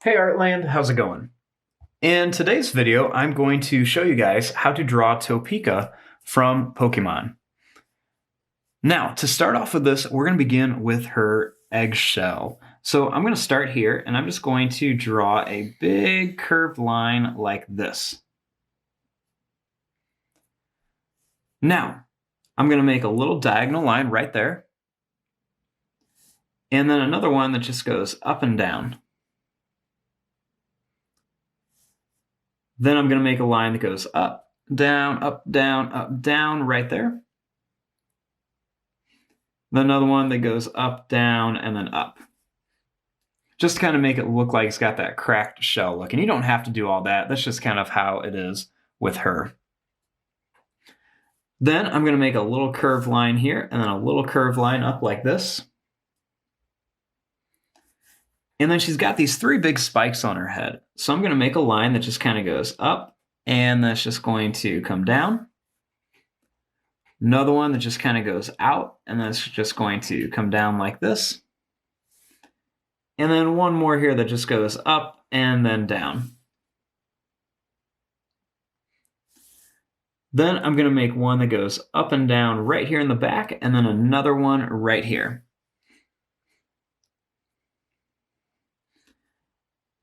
Hey Artland, how's it going? In today's video, I'm going to show you guys how to draw Topeka from Pokemon. Now, to start off with this, we're going to begin with her eggshell. So I'm going to start here, and I'm just going to draw a big curved line like this. Now, I'm going to make a little diagonal line right there, and then another one that just goes up and down. Then I'm going to make a line that goes up, down, up, down right there. Then another one that goes up, down, and then up. Just to kind of make it look like it's got that cracked shell look. And you don't have to do all that. That's just kind of how it is with her. Then I'm going to make a little curved line here, and then a little curved line up like this. And then she's got these three big spikes on her head. So I'm going to make a line that just kind of goes up, and that's just going to come down. Another one that just kind of goes out, and that's just going to come down like this. And then one more here that just goes up and then down. Then I'm going to make one that goes up and down right here in the back, and then another one right here.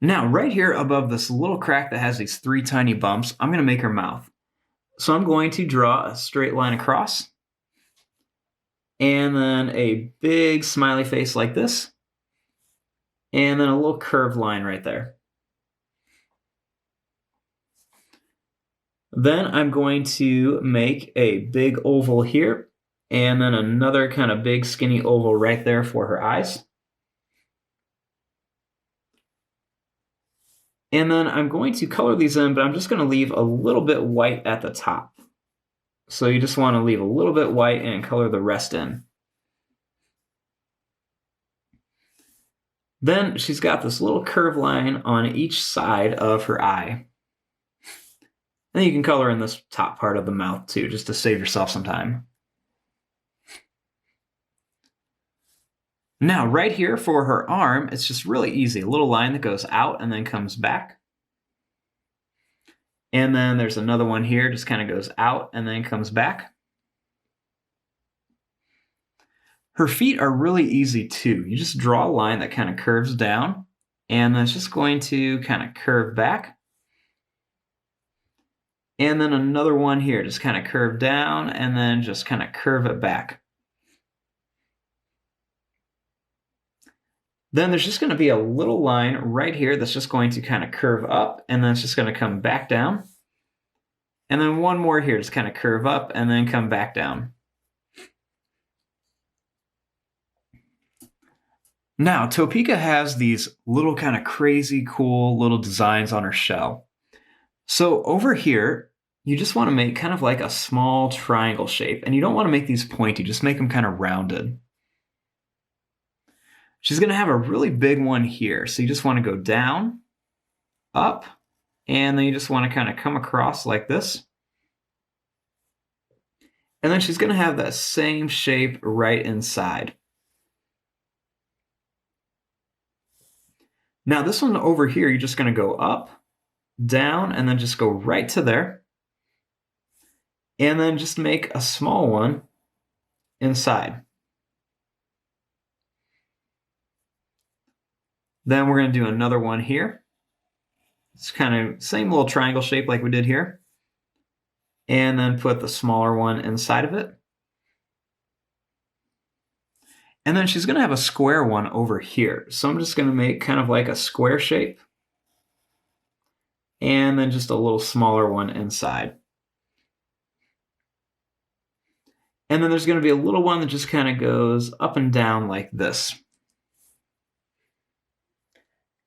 Now, right here above this little crack that has these three tiny bumps, I'm going to make her mouth. So I'm going to draw a straight line across, and then a big smiley face like this, and then a little curved line right there. Then I'm going to make a big oval here, and then another kind of big skinny oval right there for her eyes. And then I'm going to color these in, but I'm just going to leave a little bit white at the top. So you just want to leave a little bit white and color the rest in. Then she's got this little curved line on each side of her eye. And you can color in this top part of the mouth too, just to save yourself some time. Now, right here for her arm, it's just really easy. A little line that goes out and then comes back. And then there's another one here, just kind of goes out and then comes back. Her feet are really easy too. You just draw a line that kind of curves down, and then it's just going to kind of curve back. And then another one here, just kind of curve down and then just kind of curve it back. Then there's just going to be a little line right here that's just going to kind of curve up, and then it's just going to come back down. And then one more here, just kind of curve up and then come back down. Now, Topeka has these little kind of crazy cool little designs on her shell. So over here, you just want to make kind of like a small triangle shape, and you don't want to make these pointy, just make them kind of rounded. She's going to have a really big one here. So you just want to go down, up, and then you just want to kind of come across like this. And then she's going to have that same shape right inside. Now this one over here, you're just going to go up, down, and then just go right to there. And then just make a small one inside. Then we're going to do another one here. It's kind of same little triangle shape like we did here. And then put the smaller one inside of it. And then she's going to have a square one over here. So I'm just going to make kind of like a square shape. And then just a little smaller one inside. And then there's going to be a little one that just kind of goes up and down like this.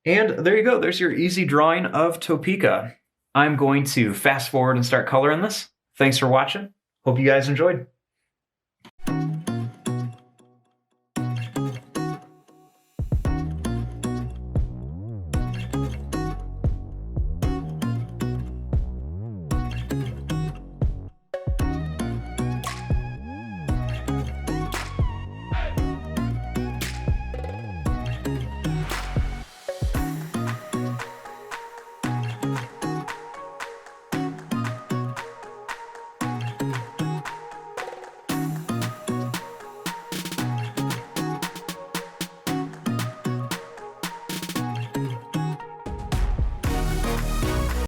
And there you go. There's your easy drawing of Topeka. I'm going to fast forward and start coloring this. Thanks for watching. Hope you guys enjoyed.